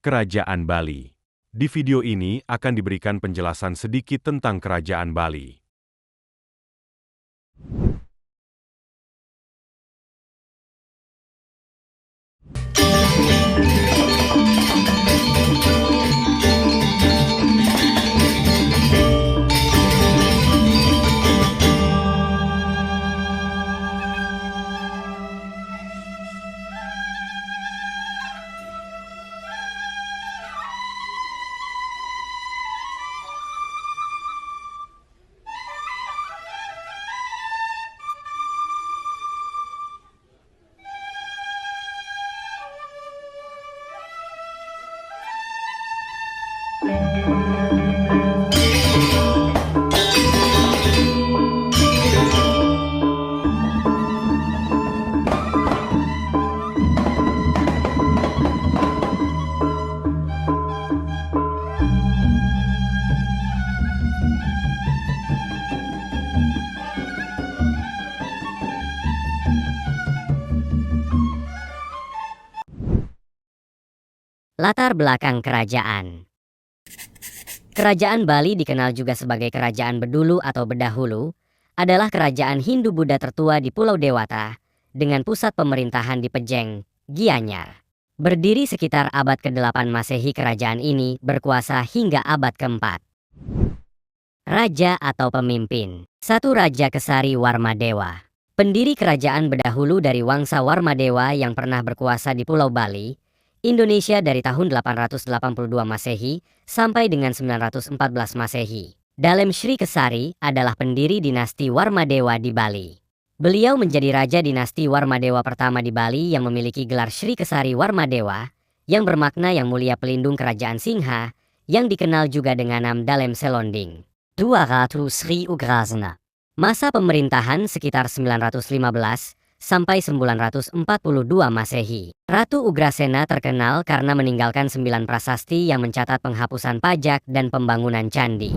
Kerajaan Bali. Di video ini akan diberikan penjelasan sedikit tentang Kerajaan Bali. Latar belakang kerajaan. Kerajaan Bali, dikenal juga sebagai Kerajaan Bedulu atau Bedahulu, adalah kerajaan Hindu-Buddha tertua di Pulau Dewata, dengan pusat pemerintahan di Pejeng, Gianyar. Berdiri sekitar abad ke-8 Masehi, kerajaan ini berkuasa hingga abad ke-4. Raja atau pemimpin. 1. Raja Kesari Warmadewa. Pendiri kerajaan Bedahulu dari Wangsa Warmadewa yang pernah berkuasa di Pulau Bali, Indonesia dari tahun 882 Masehi sampai dengan 914 Masehi. Dalem Sri Kesari adalah pendiri dinasti Warmadewa di Bali. Beliau menjadi raja dinasti Warmadewa pertama di Bali yang memiliki gelar Sri Kesari Warmadewa, yang bermakna yang mulia pelindung kerajaan Singha, yang dikenal juga dengan nama Dalem Selonding. 2. Ratu Sri Ugrasena. Masa pemerintahan sekitar 915 sampai 942 Masehi. Ratu Ugrasena terkenal karena meninggalkan 9 prasasti yang mencatat penghapusan pajak dan pembangunan candi.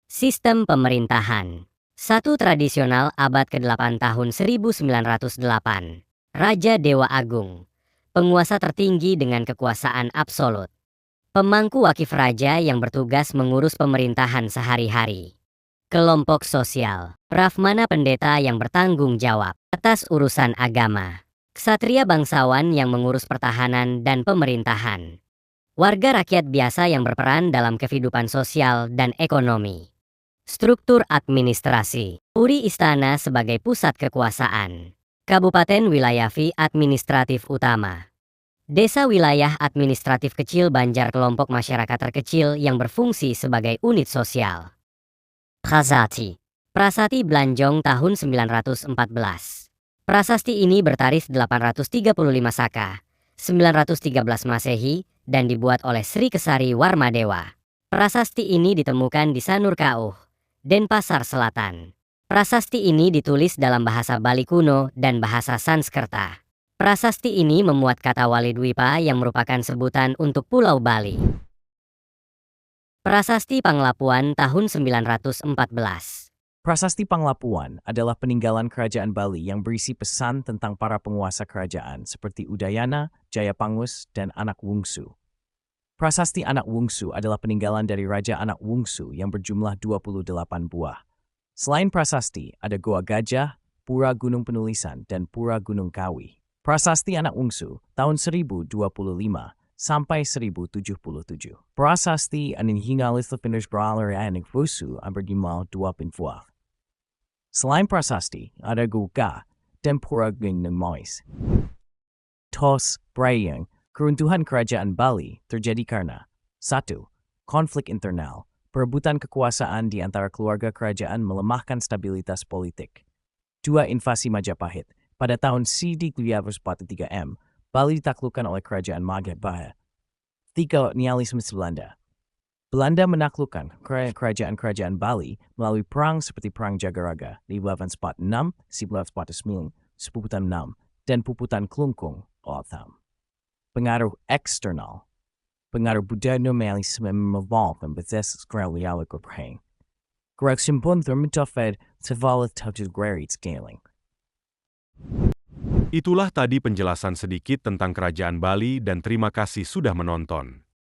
Sistem pemerintahan. 1. Tradisional abad ke-8 tahun 1908. Raja Dewa Agung. Penguasa tertinggi dengan kekuasaan absolut. Pemangku wakif raja yang bertugas mengurus pemerintahan sehari-hari. Kelompok sosial. Brahmana pendeta yang bertanggung jawab atas urusan agama. Ksatria bangsawan yang mengurus pertahanan dan pemerintahan. Warga rakyat biasa yang berperan dalam kehidupan sosial dan ekonomi. Struktur administrasi. Puri Istana sebagai pusat kekuasaan. Kabupaten wilayah administratif utama. Desa wilayah administratif kecil Banjar, kelompok masyarakat terkecil yang berfungsi sebagai unit sosial. Prasasti. Prasasti Blanjong tahun 914. Prasasti ini bertarikh 835 Saka, 913 Masehi, dan dibuat oleh Sri Kesari Warmadewa. Prasasti ini ditemukan di Sanurkauh, Denpasar Selatan. Prasasti ini ditulis dalam bahasa Bali kuno dan bahasa Sanskerta. Prasasti ini memuat kata Walidwipa yang merupakan sebutan untuk Pulau Bali. Prasasti Panglapuan tahun 914. Prasasti Panglapuan adalah peninggalan kerajaan Bali yang berisi pesan tentang para penguasa kerajaan seperti Udayana, Jayapangus, dan Anak Wungsu. Prasasti Anak Wungsu adalah peninggalan dari Raja Anak Wungsu yang berjumlah 28 buah. Selain prasasti, ada Goa Gajah, Pura Gunung Penulisan, dan Pura Gunung Kawi. Prasasti Anak Wungsu tahun 1025 sampai 1077. Prasasti Aninhingalis Lefinders Brawler Anik Wusu Amberdimal 24. Selain prasasti, ada Guka dan Pura Gunung Mois. Tos Brayang, keruntuhan kerajaan Bali terjadi karena 1. Konflik internal, perebutan kekuasaan di antara keluarga kerajaan melemahkan stabilitas politik. 2. Invasi Majapahit, pada tahun CD343 Bali ditaklukkan oleh kerajaan Majapahit. 3. Kolonialisme Belanda. Belanda menaklukkan kerajaan-kerajaan Bali melalui perang seperti Perang Jagaraga di 1146, 1149, 1006, dan Puputan Klungkung, Otham. Pengaruh eksternal. Pengaruh budaya nominalisme mevolve dan beses skraliala korpreng. Korreksimpun termitofed sevalet touches grerit scaling. Itulah tadi penjelasan sedikit tentang Kerajaan Bali dan terima kasih sudah menonton.